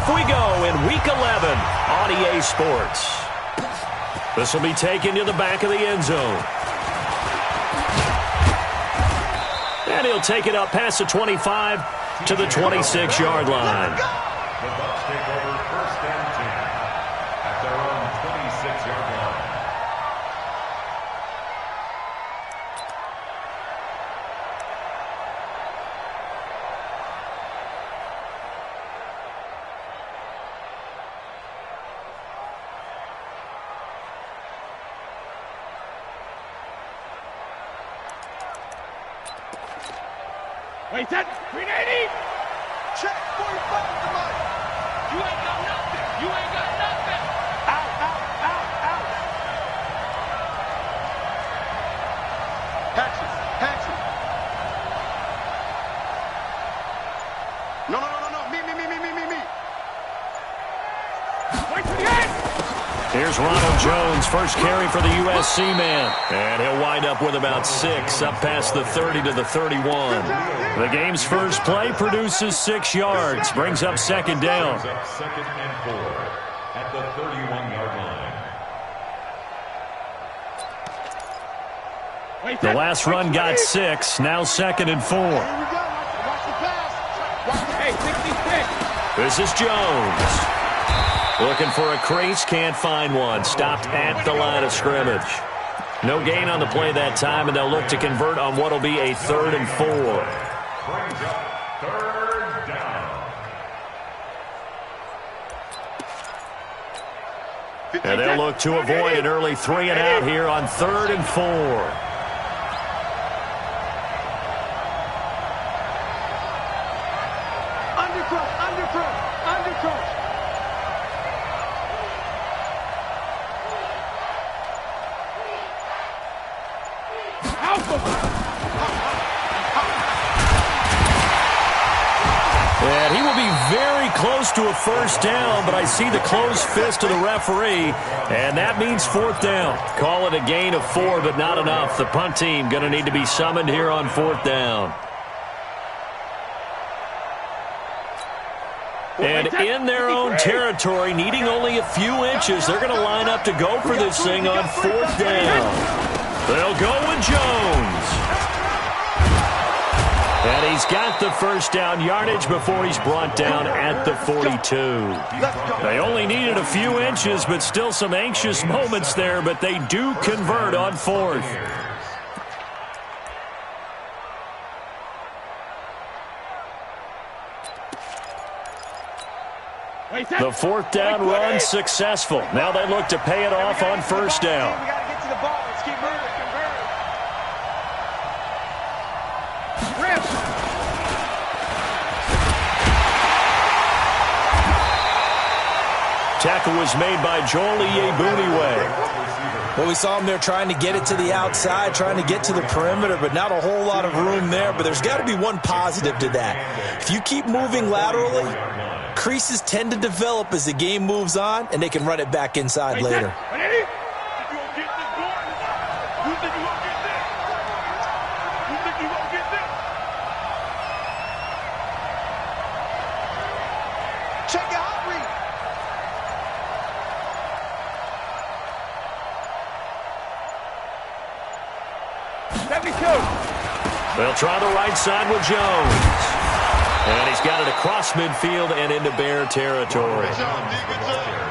off we go in Week 11 on EA Sports. This will be taken to the back of the end zone. And he'll take it up past the 25 to the 26-yard line. The Bucs take over first and 10 at their own 26-yard line. Wait, that 380. Check 45 to Mike. You ain't got nothing. You ain't got nothing. Out, out, out, out. Hatchet, hatchet. No, no, no, no, no. Me. Wait for the end. Here's Ronald Jones, first carry for the USC man. And he'll wind up with about 6, up past the 30 to the 31. The game's first play produces 6 yards, brings up second down. Brings up second and 4 at the 31-yard line. The last run got 6, now second and 4. Here we go. Watch the pass. Hey, 66. This is Jones. Looking for a crease, can't find one. Stopped at the line of scrimmage. No gain on the play that time, and they'll look to convert on what will be a 3rd and 4. Brings up third down. And they'll look to avoid an early 3 and out here on 3rd and 4. Undercross. And he will be very close to a first down, but I see the closed fist of the referee, and that means 4th down. Call it a gain of 4, but not enough. The punt team going to need to be summoned here on 4th down. And in their own territory, needing only a few inches, they're going to line up to go for this thing on 4th down. They'll go with Jones. And he's got the first down yardage before he's brought down at the 42. They only needed a few inches, but still some anxious moments there, but they do convert on 4th. The 4th down run successful. Now they look to pay it off on first down. We got to get to the ball. Let's keep moving. Tackle was made by Joel Iyebuniwe. Well, we saw him there trying to get it to the outside, trying to get to the perimeter, but not a whole lot of room there. But there's got to be one positive to that. If you keep moving laterally, creases tend to develop as the game moves on, and they can run it back inside later. Check your hot read. They'll try the right side with Jones. And he's got it across midfield and into Bear territory.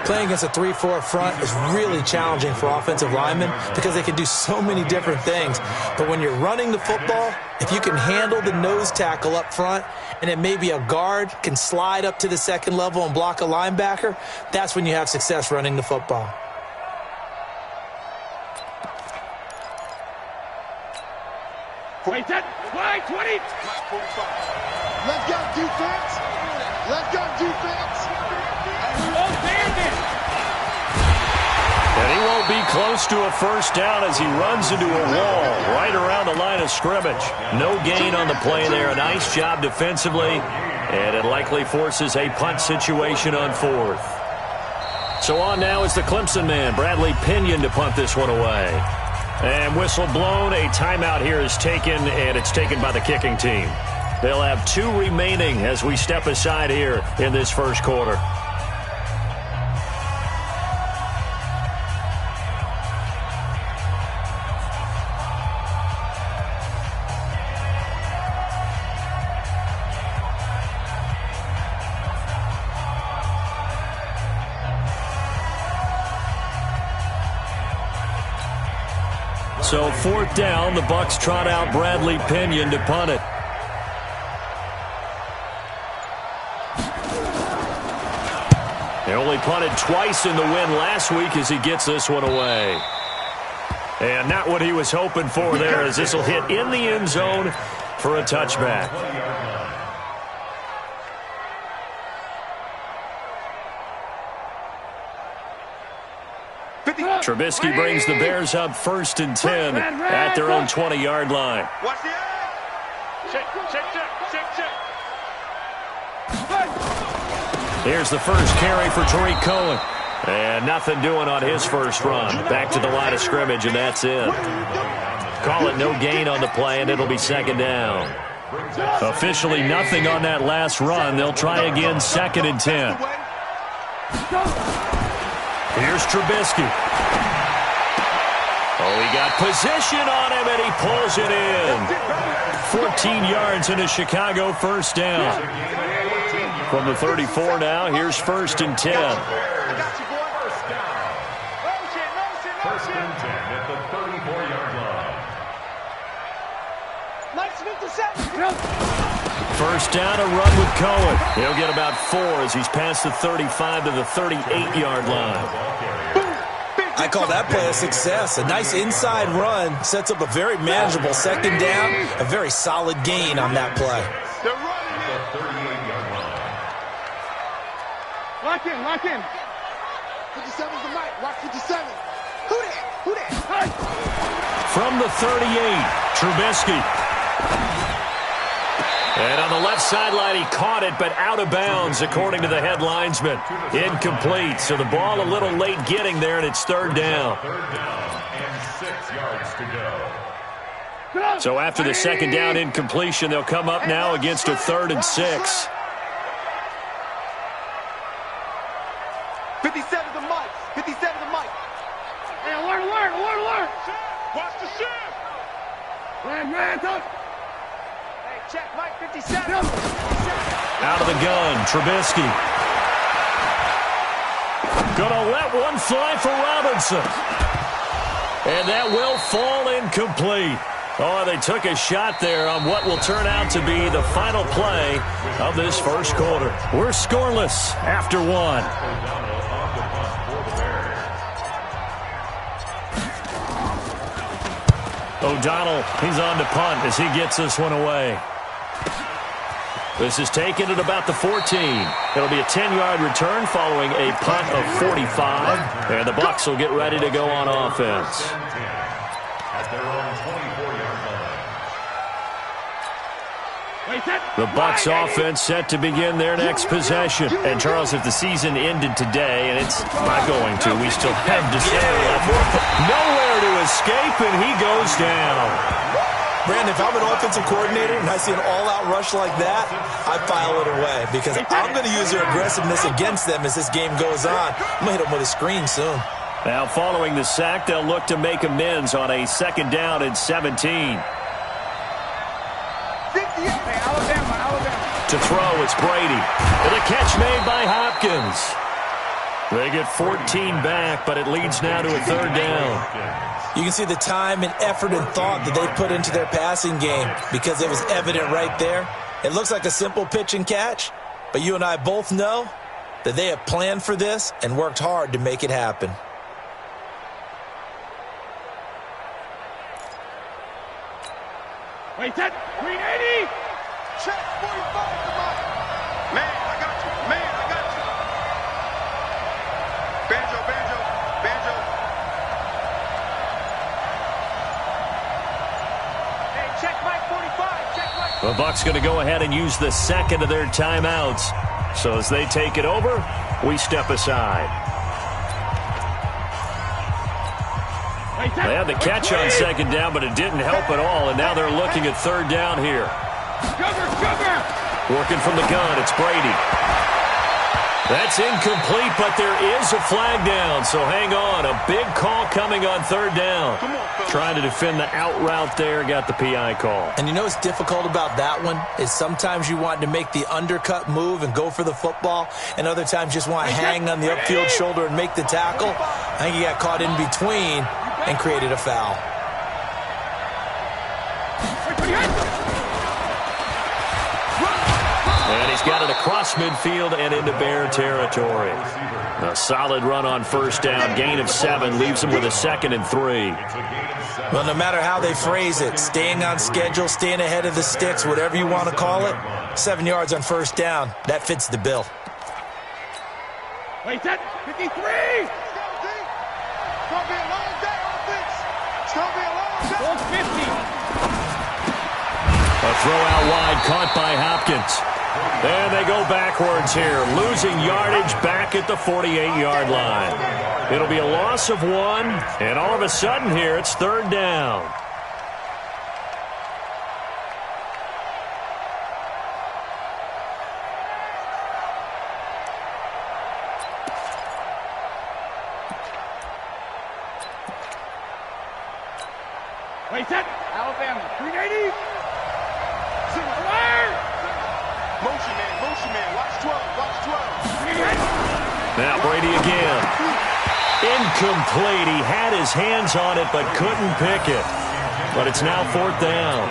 Playing against a 3-4 front is really challenging for offensive linemen because they can do so many different things. But when you're running the football, if you can handle the nose tackle up front and then maybe a guard can slide up to the second level and block a linebacker, that's when you have success running the football. Wait, that 20. Let's go, defense. Let's go, defense. And he won't be close to a first down as he runs into a wall right around the line of scrimmage. No gain on the play there. A nice job defensively, and it likely forces a punt situation on 4th. So on now is the Clemson man, Bradley Pinion, to punt this one away. And whistle blown, a timeout here is taken, and it's taken by the kicking team. They'll have 2 remaining as we step aside here in this first quarter. So 4th down, the Bucs trot out Bradley Pinion to punt it. They only punted twice in the win last week as he gets this one away. And not what he was hoping for there, as this will hit in the end zone for a touchback. Trubisky brings the Bears up 1st and 10 at their own 20-yard line. Watch the eye. Check. Here's the first carry for Tariq Cohen. And nothing doing on his first run. Back to the line of scrimmage, and that's it. Call it no gain on the play, and it'll be 2nd down. Officially nothing on that last run. They'll try again 2nd and 10. Here's Trubisky. Oh, he got position on him, and he pulls it in. 14 yards and a Chicago 1st down. From the 34 now, here's 1st and 10. 1st and 10 at the 34-yard line. 1st down, a run with Cohen. He'll get about 4 as he's past the 35 to the 38-yard line. I call that play a success. A nice inside run sets up a very manageable 2nd down. A very solid gain on that play. They're running The 38-yard line. Lock in. 57's the mic. Watch 57. Who that? From the 38, Trubisky. And on the left sideline, he caught it, but out of bounds, according to the head linesman. Incomplete, so the ball a little late getting there, and it's 3rd down. 3rd down and 6 yards to go. So after the 2nd down incompletion, they'll come up now against a 3rd and 6. 57's the mic. 57's the mic. Hey, alert. Watch the shift. Ran, up. Hey, check Mike 57. Out of the gun, Trubisky. Gonna let one fly for Robinson. And that will fall incomplete. Oh, they took a shot there on what will turn out to be the final play of this 1st quarter. We're scoreless after 1. O'Donnell, he's on to punt as he gets this one away. This is taken at about the 14. It'll be a 10-yard return following a punt of 45. And the Bucs will get ready to go on offense. At their own 24-yard line. The Bucs offense set to begin their next possession. And, Charles, if the season ended today, and it's not going to, we still have December left. Nowhere to escape, and he goes down. Brandon, if I'm an offensive coordinator and I see an all-out rush like that, I file it away because I'm going to use their aggressiveness against them as this game goes on. I'm going to hit them with a screen soon. Now, following the sack, they'll look to make amends on a 2nd down and 17. To throw, it's Brady. And a catch made by Hopkins. They get 14 back, but it leads now to a 3rd down. You can see the time and effort and thought that they put into their passing game because it was evident right there. It looks like a simple pitch and catch, but you and I both know that they have planned for this and worked hard to make it happen. Wait, that 380. Check 45's the mic. Man, I got you. Banjo. Hey, check Mike 45. The Bucs going to go ahead and use the 2nd of their timeouts. So as they take it over, we step aside. They had the catch on 2nd down, but it didn't help at all, and now they're looking at 3rd down here. Working from the gun, it's Brady. That's incomplete, but there is a flag down, so hang on. A big call coming on 3rd down. Trying to defend the out route there, got the PI call. And you know what's difficult about that one is sometimes you want to make the undercut move and go for the football, and other times just want to hang on the upfield shoulder and make the tackle. I think he got caught in between and created a foul. And he's got it across midfield and into Bear territory. A solid run on first down. Gain of 7 leaves him with a 2nd and 3. Well, no matter how they phrase it, staying on schedule, staying ahead of the sticks, whatever you want to call it, 7 yards on first down, that fits the bill. Wait, that 53! It's gonna be a long day, offense. It's gonna be a long day. Goal 50. A throw out wide caught by Hopkins. And they go backwards here, losing yardage back at the 48-yard line. It'll be a loss of 1, and all of a sudden here it's 3rd down. Wait, that Alabama 380. Motion man, watch 12, watch 12. Now Brady again. Incomplete. He had his hands on it but couldn't pick it. But it's now 4th down.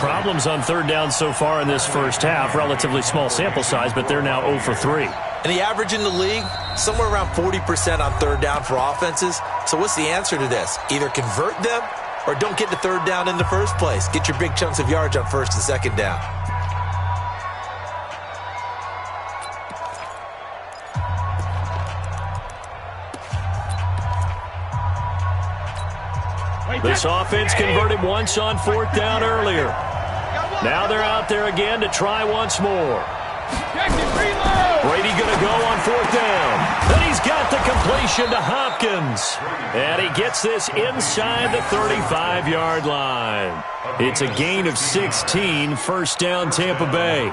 Problems on 3rd down so far in this first half. Relatively small sample size, but they're now 0 for 3. And the average in the league, somewhere around 40% on 3rd down for offenses. So what's the answer to this? Either convert them or don't get to 3rd down in the first place. Get your big chunks of yards on 1st and 2nd down. This offense converted once on 4th down earlier. Now they're out there again to try once more. Brady going to go on 4th down. Then he's got the completion to Hopkins. And he gets this inside the 35-yard line. It's a gain of 16, 1st down Tampa Bay.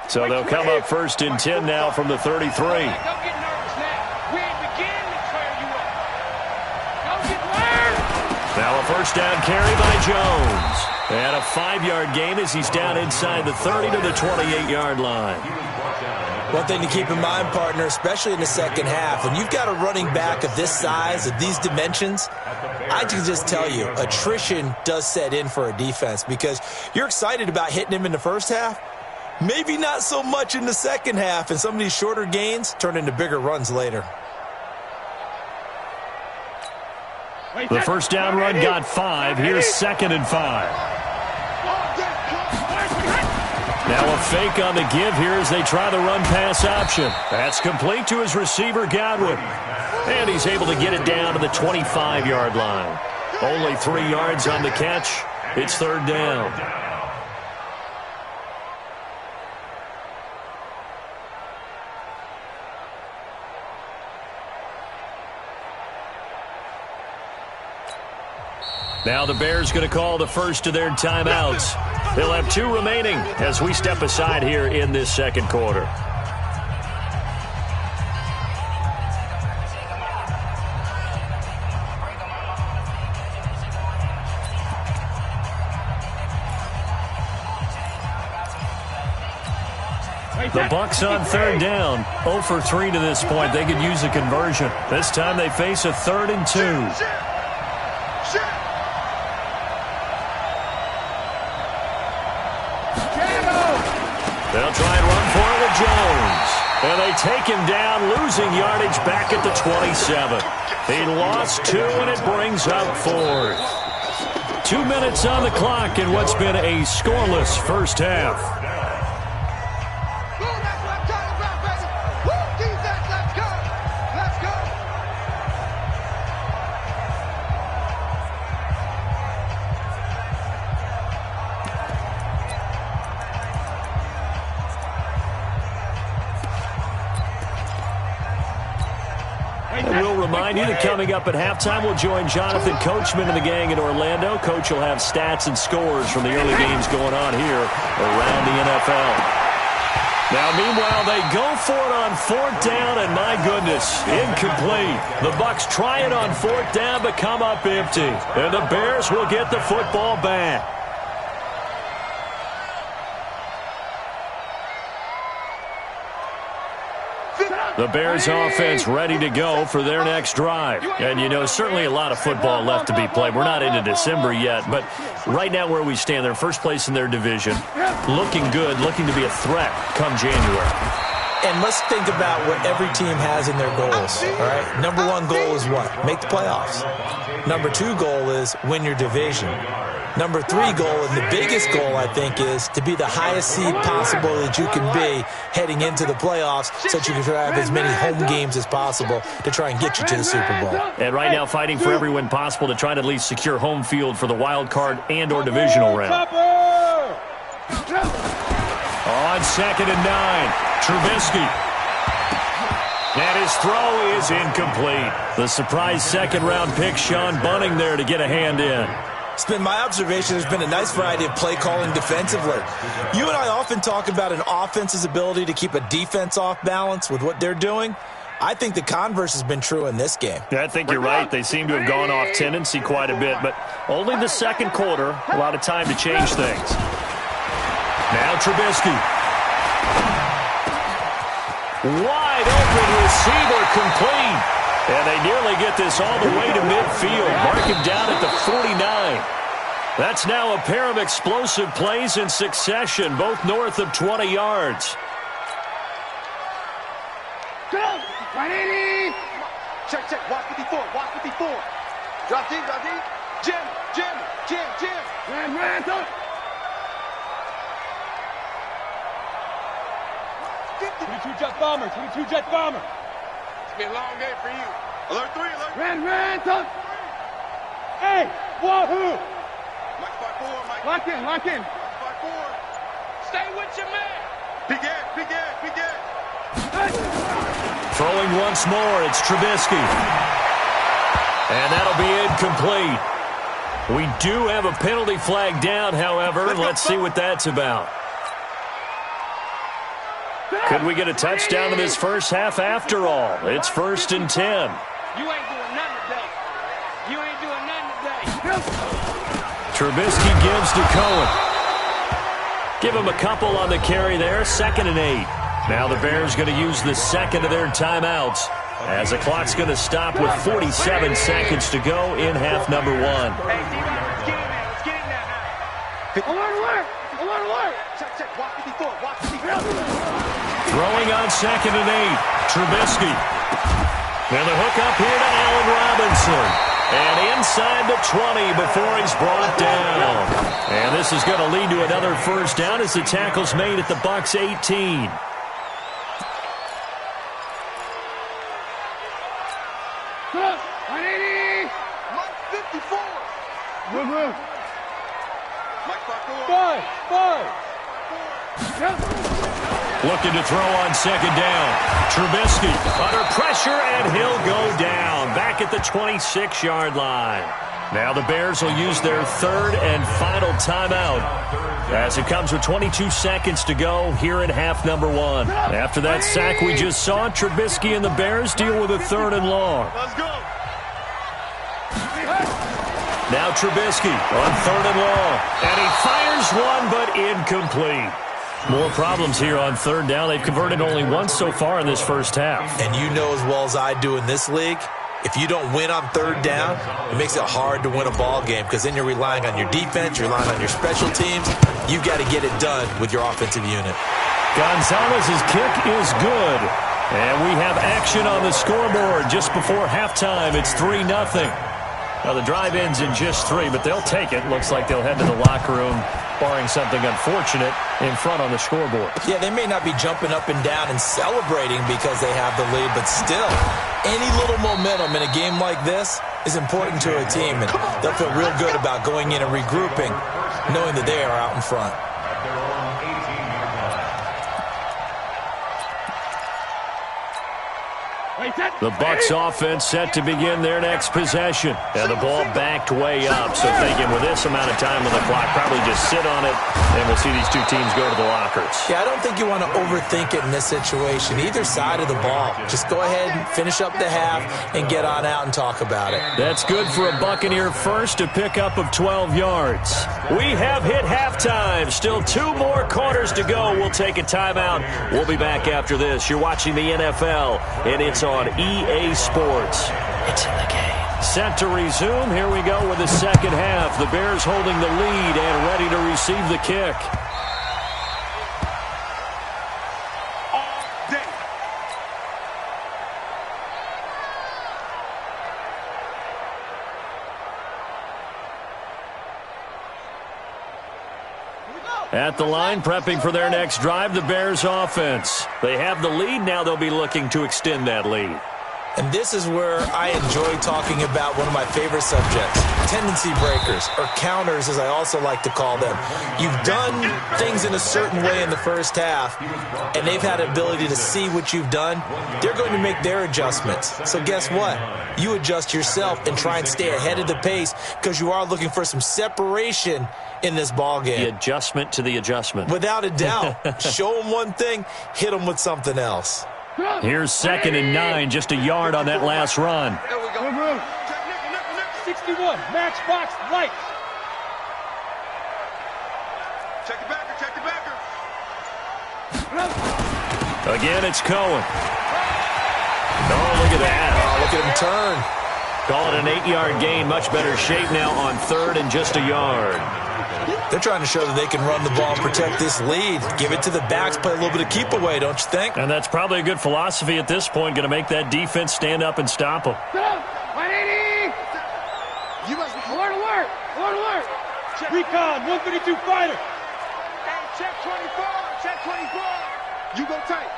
So they'll come up 1st and 10 now from the 33. Don't get nervous now. We ain't beginning to clear you up. Don't get nervous. Now a 1st down carry by Jones. And a 5-yard gain as he's down inside the 30 to the 28-yard line. One thing to keep in mind, partner, especially in the second half, when you've got a running back of this size, of these dimensions, I can just tell you, attrition does set in for a defense because you're excited about hitting him in the first half. Maybe not so much in the second half, and some of these shorter gains turn into bigger runs later. The 1st down run got 5. Here's 2nd and 5. Now a fake on the give here as they try the run-pass option. That's complete to his receiver, Godwin. And he's able to get it down to the 25-yard line. Only 3 yards on the catch. It's 3rd down. Now the Bears going to call the first of their timeouts. They'll have 2 remaining as we step aside here in this second quarter. The Bucs on 3rd down. 0 for 3 to this point. They could use a conversion. This time they face a 3rd and 2. They'll try and run for it with Jones. And they take him down, losing yardage back at the 27. He lost 2, and it brings up 4th. 2 minutes on the clock in what's been a scoreless first half. Remind you that coming up at halftime, we'll join Jonathan Coachman and the gang in Orlando. Coach will have stats and scores from the early games going on here around the NFL. Now, meanwhile, they go for it on 4th down, and my goodness, incomplete. The Bucs try it on 4th down, but come up empty. And the Bears will get the football back. The Bears offense ready to go for their next drive. And, you know, certainly a lot of football left to be played. We're not into December yet, but right now where we stand, they're first place in their division, looking good, looking to be a threat come January. And let's think about what every team has in their goals, all right? Number one goal is what? Make the playoffs. Number two goal is win your division. Number three goal, and the biggest goal, I think, is to be the highest seed possible that you can be heading into the playoffs so that you can have as many home games as possible to try and get you to the Super Bowl. And right now fighting for every win possible to try to at least secure home field for the wild card and or divisional round. On 2nd and 9, Trubisky. And his throw is incomplete. The surprise second-round pick, Sean Bunting, there to get a hand in. It's been my observation there's been a nice variety of play calling defensively. You and I often talk about an offense's ability to keep a defense off balance with what they're doing. I think the converse has been true in this game. Yeah, I think you're right. They seem to have gone off tendency quite a bit, but only the second quarter, a lot of time to change things. Now Trubisky. Wide open receiver complete. And they nearly get this all the way to midfield. Mark him down at the 49. That's now a pair of explosive plays in succession, both north of 20 yards. Go! 180! Check, check. Watch 54. Watch 54. Drop deep, drop deep. Jim. Ran, go. 22 jet bomber. It's been a long day for you. Alert 3, alert. Ran, go. Hey, wahoo! Mike 5-4, Mike. Lock in. Mike 5-4. Stay with your man. Big gas. Throwing once more, it's Trubisky. And that'll be incomplete. We do have a penalty flag down, however. Let's see what that's about. Could we get a touchdown in this first half after all? It's 1st and 10. You ain't doing nothing today. Trubisky gives to Cohen. Give him a couple on the carry there. 2nd and 8. Now the Bears going to use the second of their timeouts as the clock's going to stop with 47 seconds to go in half number 1. Hey, let's get in there now. Alert! Check. Watch 54. Throwing on 2nd and 8. Trubisky. And the hook up here to Allen Robinson. And inside the 20 before he's brought down. And this is going to lead to another first down as the tackle's made at the Bucs 18. Good. 180. Mike 54. Move. Mike 5-4. Five. Looking to throw on 2nd down. Trubisky under pressure, and he'll go down back at the 26-yard line. Now the Bears will use their 3rd and final timeout as it comes with 22 seconds to go here in half number 1. After that sack we just saw, Trubisky and the Bears deal with a 3rd and long. Let's go. Now Trubisky on 3rd and long. And he fires one, but incomplete. More problems here on 3rd down. They've converted only once so far in this first half. And you know as well as I do in this league, if you don't win on 3rd down, it makes it hard to win a ball game because then you're relying on your defense, you're relying on your special teams. You've got to get it done with your offensive unit. Gonzalez's kick is good. And we have action on the scoreboard just before halftime. It's 3-0. Now the drive ends in just 3, but they'll take it. Looks like they'll head to the locker room, barring something unfortunate, in front on the scoreboard. Yeah, they may not be jumping up and down and celebrating because they have the lead, but still, any little momentum in a game like this is important to a team, and they'll feel real good about going in and regrouping, knowing that they are out in front. The Bucs offense set to begin their next possession. And the ball backed way up. So thinking with this amount of time on the clock, probably just sit on it, and we'll see these two teams go to the lockers. Yeah, I don't think you want to overthink it in this situation. Either side of the ball. Just go ahead and finish up the half and get on out and talk about it. That's good for a Buccaneer first, a pickup of 12 yards. We have hit halftime. Still 2 more quarters to go. We'll take a timeout. We'll be back after this. You're watching the NFL, and it's on EA Sports. It's in the game. Set to resume. Here we go with the second half. The Bears holding the lead and ready to receive the kick. At the line, prepping for their next drive, the Bears offense. They have the lead. Now they'll be looking to extend that lead. And this is where I enjoy talking about one of my favorite subjects, tendency breakers, or counters as I also like to call them. You've done things in a certain way in the first half, and they've had the ability to see what you've done. They're going to make their adjustments. So guess what? You adjust yourself and try and stay ahead of the pace because you are looking for some separation in this ball game. The adjustment to the adjustment. Without a doubt. Show them one thing, hit them with something else. Here's 2nd and 9, just a yard on that last run. There we go. 61, match box, lights. Check the backer, check the backer. Again, it's Cohen. Oh, look at that. Oh, look at him turn. Call it an 8-yard gain. Much better shape now on 3rd and just a yard. They're trying to show that they can run the ball and protect this lead. Give it to the backs, play a little bit of keep away, don't you think? And that's probably a good philosophy at this point. Going to make that defense stand up and stop them. 180. You must be alert, alert, alert, alert. Recon, 152 fighter. Hey, check 24, check 24. You go tight.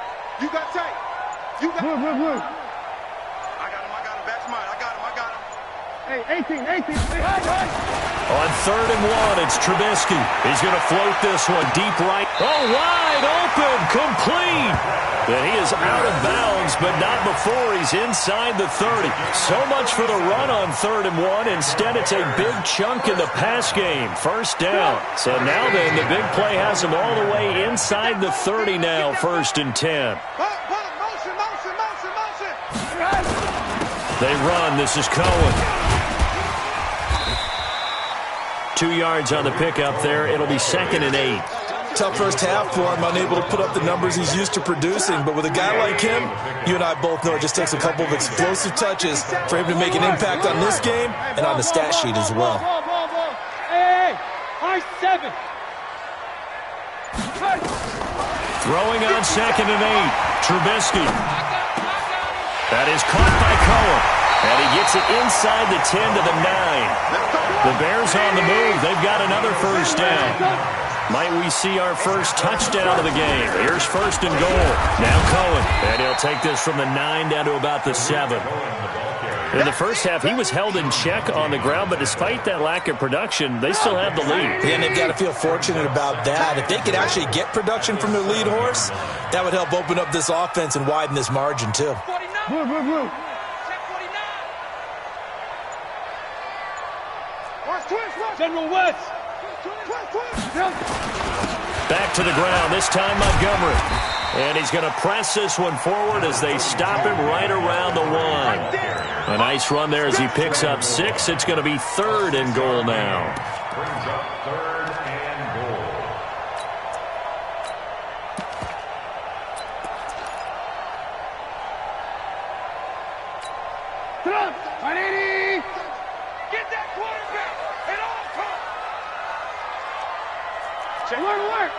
You got tight. You got Move. I got him, back to mine. I got him. Hey, 18. Hey, high. On 3rd and 1, it's Trubisky. He's going to float this one deep right. Oh, wide open, complete. And he is out of bounds, but not before he's inside the 30. So much for the run on 3rd and 1. Instead, it's a big chunk in the pass game. First down. So now then, the big play has him all the way inside the 30 now, 1st and 10. Motion. They run. This is Cohen. 2 yards on the pickup there. It'll be 2nd and 8. Tough first half for him, unable to put up the numbers he's used to producing. But with a guy like him, you and I both know it just takes a couple of explosive touches for him to make an impact on this game and on the stat sheet as well. Ball. Hey, high 7. Throwing on 2nd and 8. Trubisky. That is caught by Cohen. And he gets it inside the 10 to the 9. The Bears on the move. They've got another first down. Might we see our first touchdown of the game? Here's 1st and goal. Now Cohen. And he'll take this from the 9 down to about the 7. In the first half, he was held in check on the ground, but despite that lack of production, they still have the lead. And they've got to feel fortunate about that. If they could actually get production from their lead horse, that would help open up this offense and widen this margin too. 49. Move. General West. Back to the ground, this time Montgomery. And he's going to press this one forward as they stop him right around the 1. A nice run there as he picks up 6. It's going to be 3rd and goal now. Brings up 3rd and goal. Get that quarterback at all times. Alert.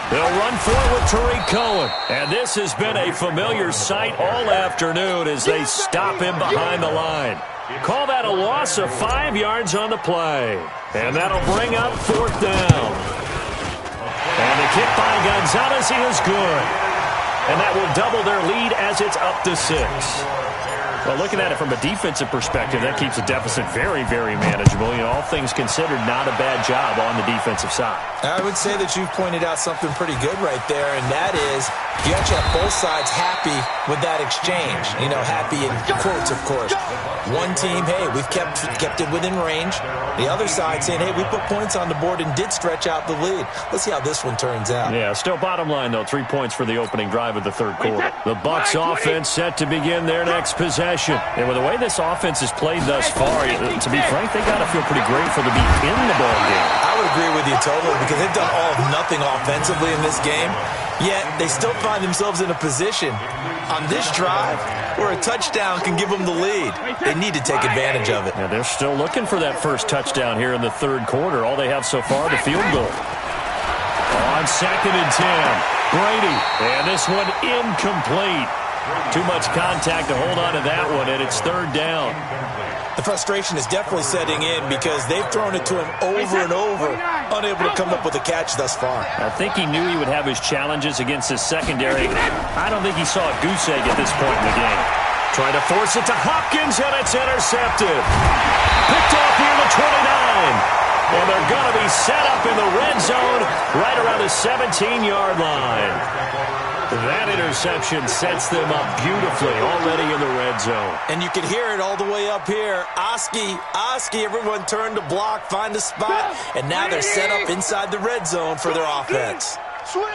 They'll run for it with Tariq Cohen. And this has been a familiar sight all afternoon as they stop him behind the line. Call that a loss of 5 yards on the play. And that'll bring up 4th down. And the kick by Gonzalez is good. And that will double their lead as it's up to 6. Well, looking at it from a defensive perspective, that keeps the deficit very, very manageable. You know, all things considered, not a bad job on the defensive side. I would say that you've pointed out something pretty good right there, and that is you actually have both sides happy with that exchange. You know, happy in quotes, of course. One team, hey, we've kept it within range. The other side saying, hey, we put points on the board and did stretch out the lead. Let's see how this one turns out. Yeah, still bottom line, though, 3 points for the opening drive of the third quarter. The Bucs offense set to begin their next possession. And with the way this offense has played thus far, to be frank, they got to feel pretty grateful to be in the ball game. I would agree with you totally because they've done all of nothing offensively in this game, yet they still find themselves in a position on this drive where a touchdown can give them the lead. They need to take advantage of it. Yeah, they're still looking for that first touchdown here in the third quarter. All they have so far, the field goal. On 2nd and 10, Brady, and this one incomplete. Too much contact to hold on to that one, and it's third down. The frustration is definitely setting in because they've thrown it to him over and over, unable to come up with a catch thus far. I think he knew he would have his challenges against his secondary. I don't think he saw a goose egg at this point in the game. Trying to force it to Hopkins, and it's intercepted. Picked off here at the 29. And they're going to be set up in the red zone right around the 17-yard line. That interception sets them up beautifully already in the red zone. And you can hear it all the way up here. Oski, everyone turned to block, find a spot, and now they're set up inside the red zone for their offense. Switch.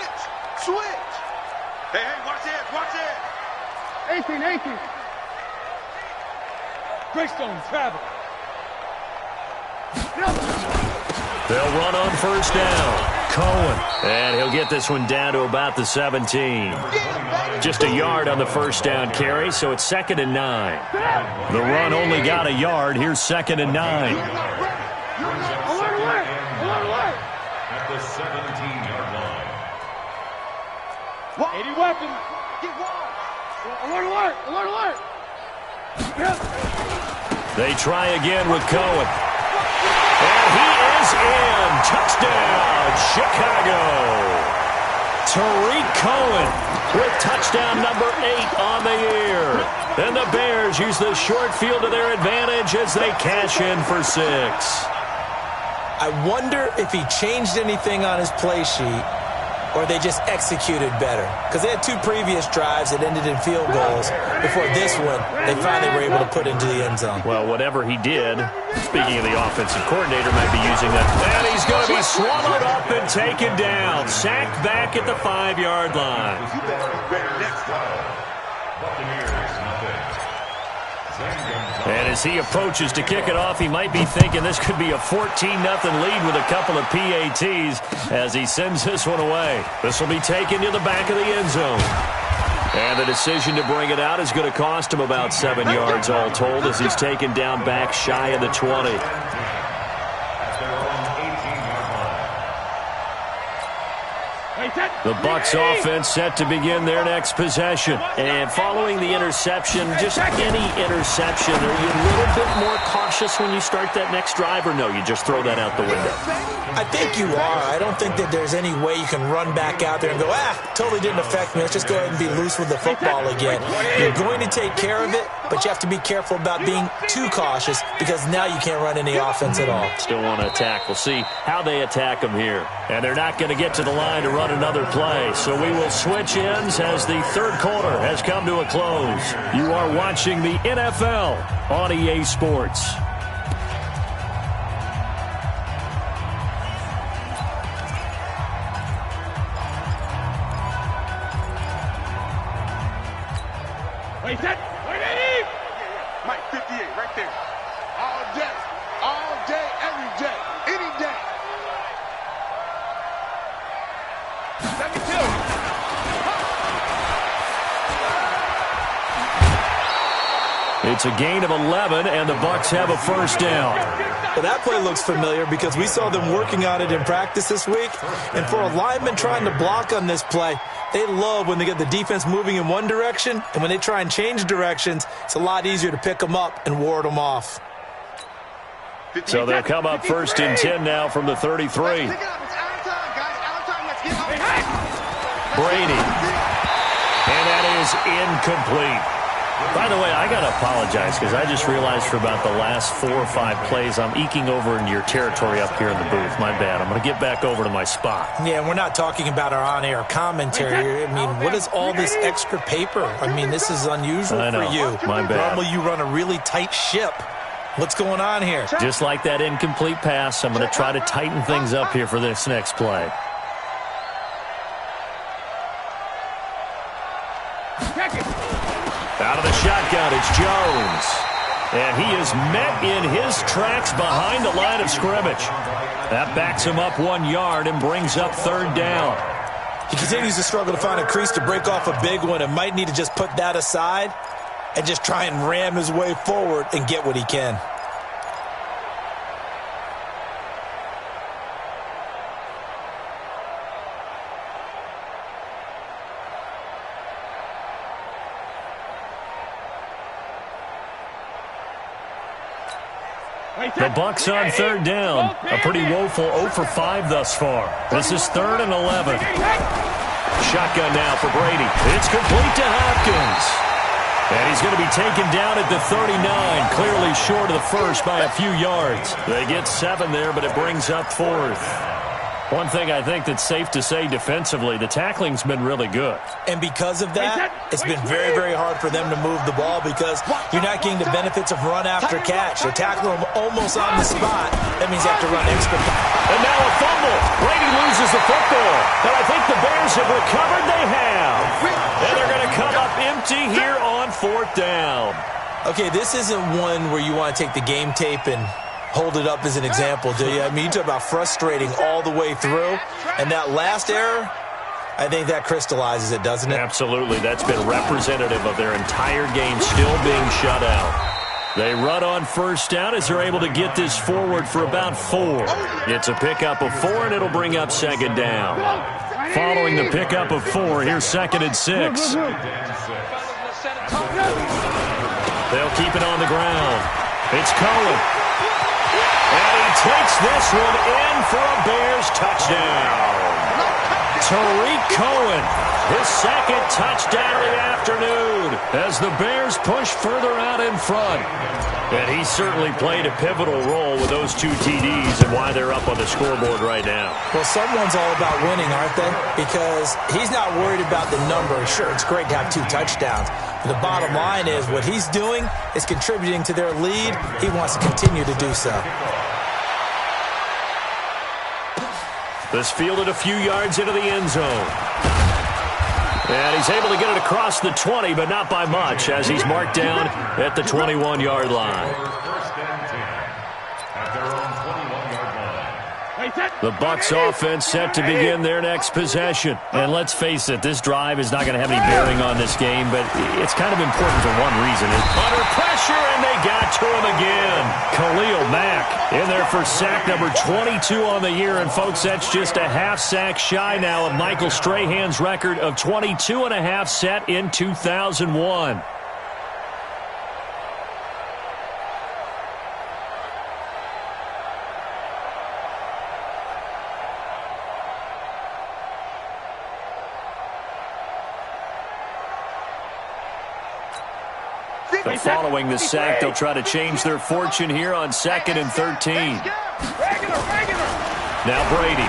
Hey, watch it. 18. Greystone, travel. They'll run on first down. Cohen, and he'll get this one down to about the 17. Just a yard on the first down carry, so it's 2nd and 9. The run only got a yard. Here's 2nd and 9. At the 17-yard line. 80 weapons. Alert. They try again with Cohen. And he is in. Touchdown, Chicago. Tariq Cohen with touchdown number 8 on the year. And the Bears use the short field to their advantage as they cash in for 6. I wonder if he changed anything on his play sheet or they just executed better. Because they had 2 previous drives that ended in field goals. Before this one, they finally were able to put into the end zone. Well, whatever he did, speaking of the offensive coordinator, might be using that. And he's going to be swallowed up and taken down. Sacked back at the 5-yard line. And as he approaches to kick it off, he might be thinking this could be a 14-0 lead with a couple of PATs as he sends this one away. This will be taken to the back of the end zone. And the decision to bring it out is going to cost him about 7 yards all told as he's taken down back shy of the 20. The Bucs offense set to begin their next possession. And following the interception, just any interception, are you a little bit more cautious when you start that next drive, or no, you just throw that out the window? I think you are. I don't think that there's any way you can run back out there and go, totally didn't affect me. Let's just go ahead and be loose with the football again. You're going to take care of it, but you have to be careful about being too cautious because now you can't run any offense at all. Still want to attack. We'll see how they attack them here. And they're not going to get to the line to run another play. So we will switch ends as the third quarter has come to a close. You are watching the NFL on EA Sports. Wait, set. Wait, Mike 58, right there. All day, every day, any day. 72. It's a gain of 11, and the Bucs have a first down. Well, that play looks familiar because we saw them working on it in practice this week. And for a lineman trying to block on this play, they love when they get the defense moving in one direction, and when they try and change directions, it's a lot easier to pick them up and ward them off. So they'll come up 1st and 10 now from the 33. Brady. And that is incomplete. By the way, I got to apologize because I just realized for about the last 4 or 5 plays, I'm eking over into your territory up here in the booth. My bad. I'm going to get back over to my spot. Yeah, we're not talking about our on-air commentary. I mean, what is all this extra paper? I mean, this is unusual for you. My bad. Normally you run a really tight ship. What's going on here? Just like that incomplete pass, I'm going to try to tighten things up here for this next play. Out of the shotgun, it's Jones. And he is met in his tracks behind the line of scrimmage. That backs him up 1 yard and brings up 3rd down. He continues to struggle to find a crease to break off a big one and might need to just put that aside and just try and ram his way forward and get what he can. The Bucs on 3rd down. A pretty woeful 0 for 5 thus far. This is 3rd and 11. Shotgun now for Brady. It's complete to Hopkins. And he's going to be taken down at the 39, clearly short of the first by a few yards. They get 7 there, but it brings up 4th. One thing I think that's safe to say defensively, the tackling's been really good. And because of that, it's been very, very hard for them to move the ball because you're not getting the benefits of run after catch. They're tackling them almost on the spot. That means you have to run extra. And now a fumble. Brady loses the football. And I think the Bears have recovered. They have. And they're going to come up empty here on 4th down. Okay, this isn't one where you want to take the game tape and hold it up as an example, do you? I mean, you talk about frustrating all the way through. And that last error, I think that crystallizes it, doesn't it? Absolutely. That's been representative of their entire game still being shut out. They run on 1st down as they're able to get this forward for about 4. It's a pickup of 4, and it'll bring up 2nd down. Following the pickup of 4, here's 2nd and 6. They'll keep it on the ground. It's Cohen. And he takes this one in for a Bears touchdown. Tariq Cohen, his 2nd touchdown of the afternoon as the Bears push further out in front. And he certainly played a pivotal role with those 2 TDs and why they're up on the scoreboard right now. Well, someone's all about winning, aren't they? Because he's not worried about the number. Sure, it's great to have 2 touchdowns. But the bottom line is what he's doing is contributing to their lead. He wants to continue to do so. This fielded a few yards into the end zone. And he's able to get it across the 20, but not by much, as he's marked down at the 21-yard line. First and 10 at their own 21-yard line. The Bucs offense set to begin their next possession. And let's face it, this drive is not going to have any bearing on this game, but it's kind of important for one reason. It's under pressure, and they got to him again. Khalil Mack in there for sack number 22 on the year. And, folks, that's just a half sack shy now of Michael Strahan's record of 22 and a half set in 2001. But following the sack, they'll try to change their fortune here on 2nd and 13. Now Brady.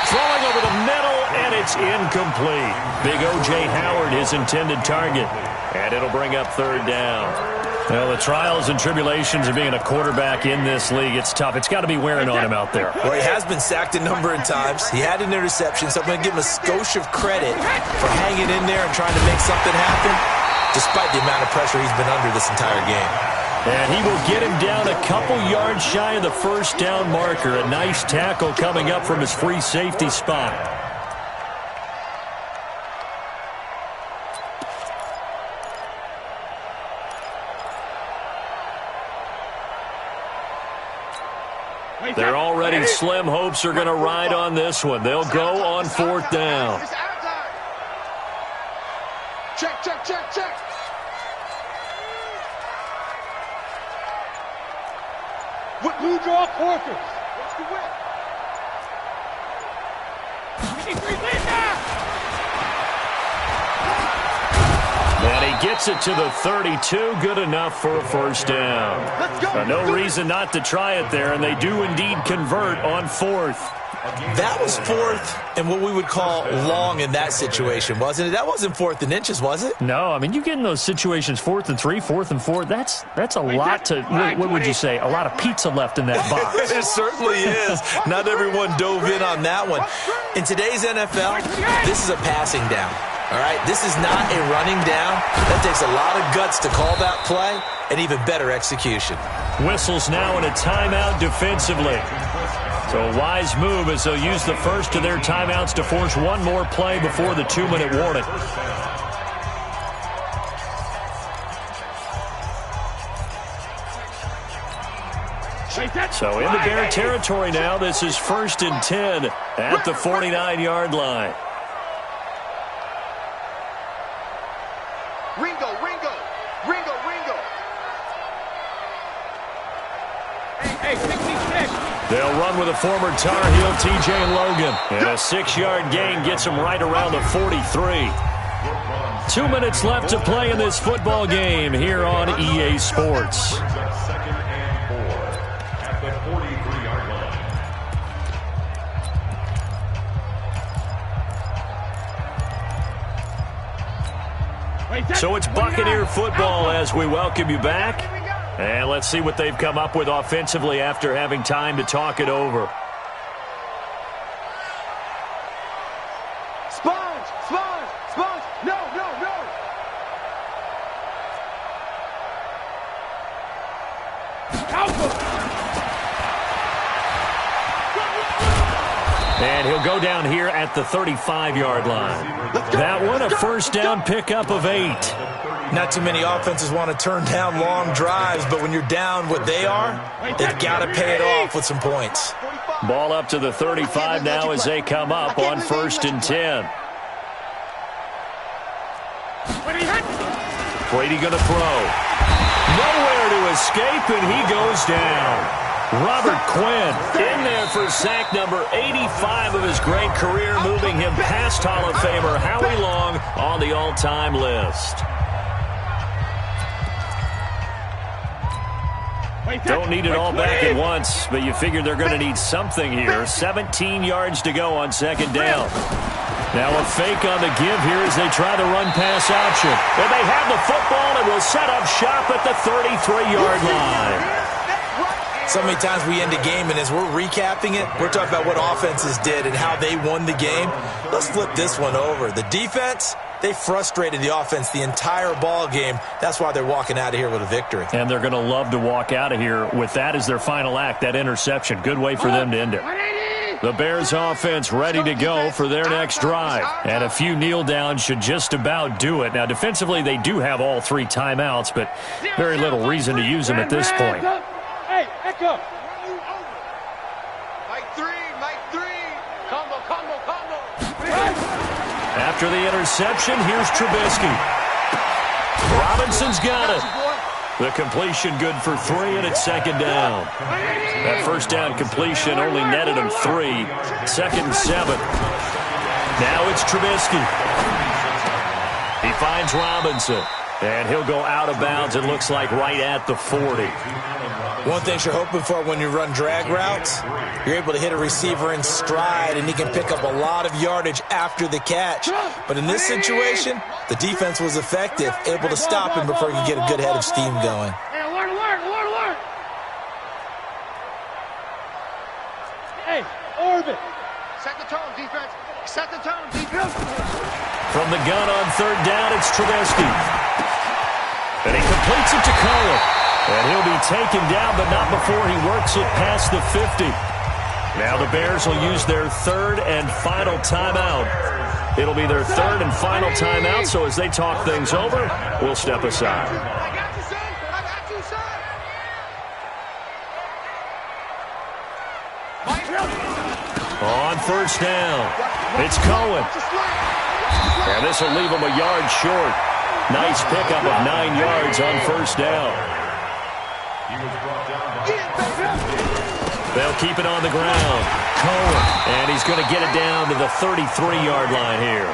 Throwing over the middle, and it's incomplete. Big O.J. Howard, his intended target. And it'll bring up 3rd down. Well, the trials and tribulations of being a quarterback in this league, it's tough. It's got to be wearing on him out there. Well, he has been sacked a number of times. He had an interception, so I'm going to give him a skosh of credit for hanging in there and trying to make something happen, despite the amount of pressure he's been under this entire game. And he will get him down a couple yards shy of the 1st down marker. A nice tackle coming up from his free safety spot. They're already slim hopes are going to ride on this one. They'll go on 4th down. Check, check, check, check. Who draw quarters? What's the whip? And he gets it to the 32. Good enough for a first down. No reason not to try it there, and they do indeed convert on fourth. That was fourth and what we would call long in that situation, wasn't it? That wasn't fourth and inches, was it? No, I mean, you get in those situations, 4th and 3, 4th and 4. That's a lot to, what would you say, a lot of pizza left in that box. It certainly is. Not everyone dove in on that one. In today's NFL, this is a passing down. All right, this is not a running down. That takes a lot of guts to call that play and even better execution. Whistles now in a timeout defensively. So a wise move as they'll use the first of their timeouts to force one more play before the 2-minute warning. So in the Bear territory now, this is 1st and 10 at the 49-yard line. Ringo. Hey, 66. They'll run with a former Tar Heel, T.J. Logan. And a 6-yard gain gets them right around the 43. 2 minutes left to play in this football game here on EA Sports. Second and 4 at the 43-yard line. So it's Buccaneer football as we welcome you back. And let's see what they've come up with offensively after having time to talk it over. Sponge. No. And he'll go down here at the 35-yard line. That one, a first down pickup of 8. Not too many offenses want to turn down long drives, but when you're down what they are, they've got to pay it off with some points. Ball up to the 35 now as they come up on 1st and 10. Brady going to throw. Nowhere to escape, and he goes down. Robert Quinn in there for sack number 85 of his great career, moving him past Hall of Famer Howie Long on the all-time list. Don't need it all back at once, but you figure they're going to need something here. 17 yards to go on 2nd down. Now a fake on the give here as they try the run-pass option. And they have the football and will set up shop at the 33-yard line. So many times we end a game, and as we're recapping it, we're talking about what offenses did and how they won the game. Let's flip this one over. The defense, they frustrated the offense the entire ball game. That's why they're walking out of here with a victory. And they're going to love to walk out of here with that as their final act, that interception. Good way for them to end it. The Bears offense ready to go for their next drive. And a few kneel downs should just about do it. Now, defensively, they do have all 3 timeouts, but very little reason to use them at this point. Hey, echo. Mike 3. Combo. After the interception, here's Trubisky. Robinson's got it. The completion good for 3, and it's 2nd down. That first down completion only netted him 3. 2nd and 7. Now it's Trubisky. He finds Robinson, and he'll go out of bounds, it looks like right at the 40. One thing you're hoping for when you run drag routes, you're able to hit a receiver in stride, and he can pick up a lot of yardage after the catch. But in this situation, the defense was effective, able to stop him before he could get a good head of steam going. Hey, alert. Hey, orbit. Set the tone, defense. From the gun on 3rd down, it's Trubisky. And he completes it to Cohen. And he'll be taken down, but not before he works it past the 50. Now the Bears will use their 3rd and final timeout. It'll be their 3rd and final timeout, so as they talk things over, we'll step aside. I got you, son. On 1st down, it's Cohen. And this will leave him a yard short. Nice pickup of 9 yards on 1st down. They'll keep it on the ground. Cohen, and he's going to get it down to the 33-yard line here.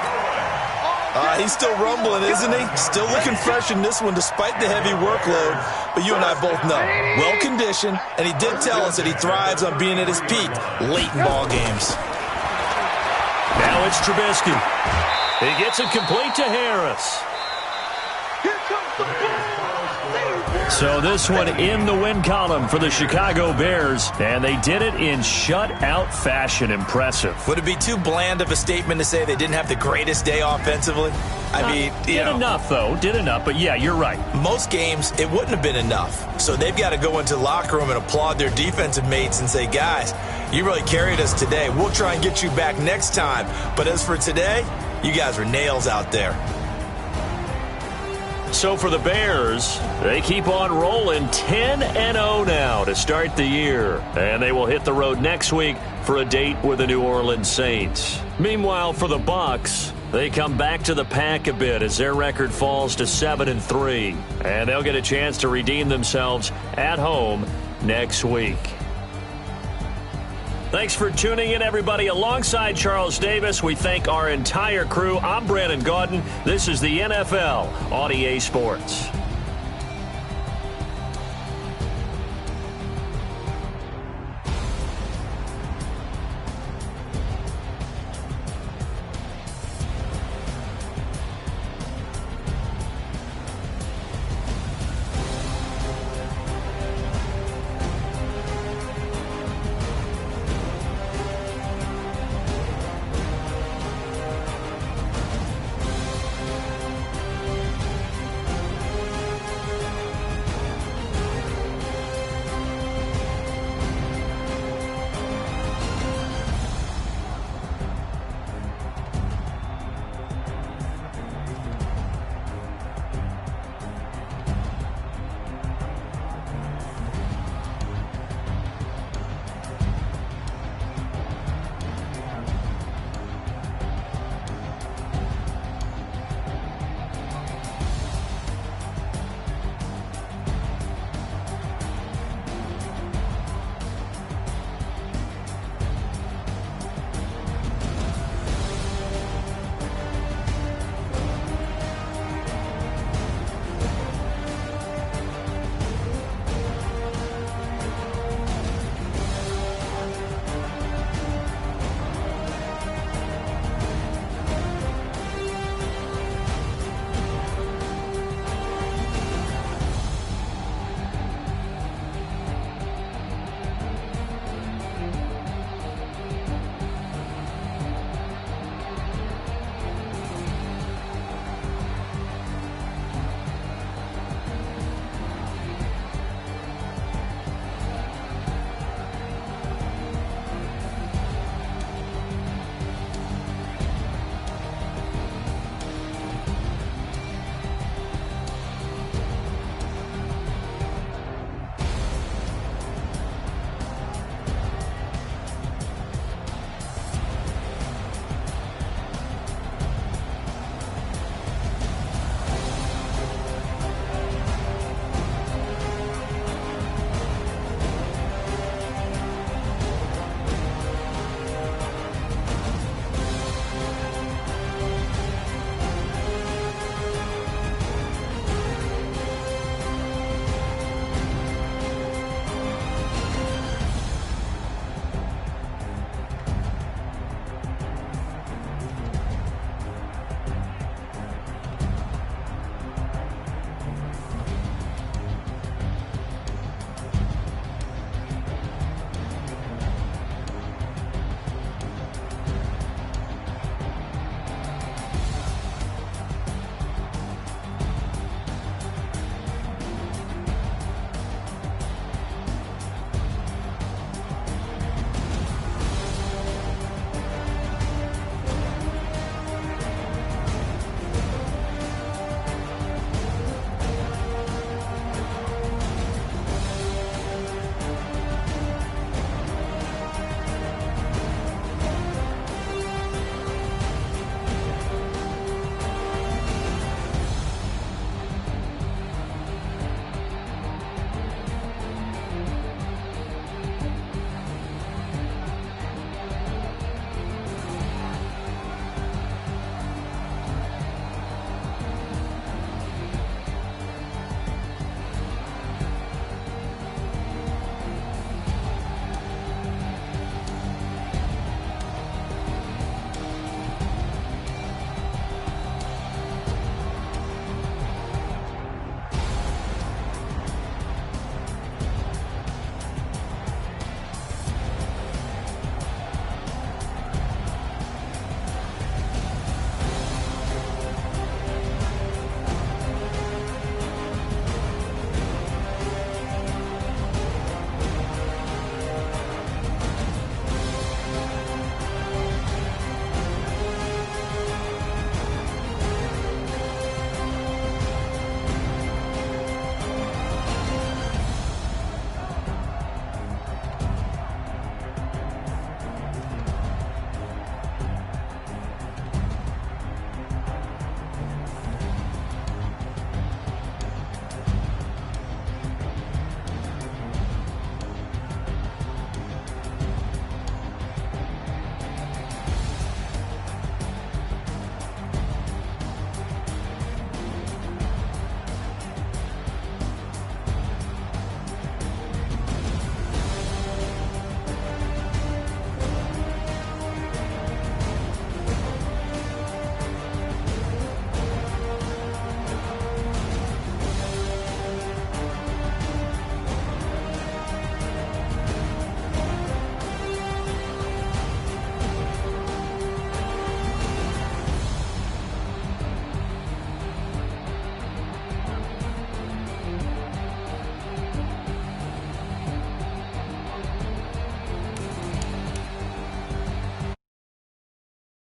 He's still rumbling, isn't he? Still looking fresh in this one despite the heavy workload. But you and I both know, well-conditioned, and he did tell us that he thrives on being at his peak late in ball games. Now it's Trubisky. He gets it complete to Harris. Here comes the ball. So this one in the win column for the Chicago Bears, and they did it in shutout fashion. Impressive. Would it be too bland of a statement to say they didn't have the greatest day offensively? I mean, did enough, though. Did enough, but yeah, you're right. Most games, it wouldn't have been enough. So they've got to go into the locker room and applaud their defensive mates and say, guys, you really carried us today. We'll try and get you back next time. But as for today, you guys were nails out there. So for the Bears, they keep on rolling 10-0 now to start the year. And they will hit the road next week for a date with the New Orleans Saints. Meanwhile, for the Bucs, they come back to the pack a bit as their record falls to 7-3. And they'll get a chance to redeem themselves at home next week. Thanks for tuning in, everybody. Alongside Charles Davis, we thank our entire crew. I'm Brandon Gaudin. This is the NFL on EA Sports.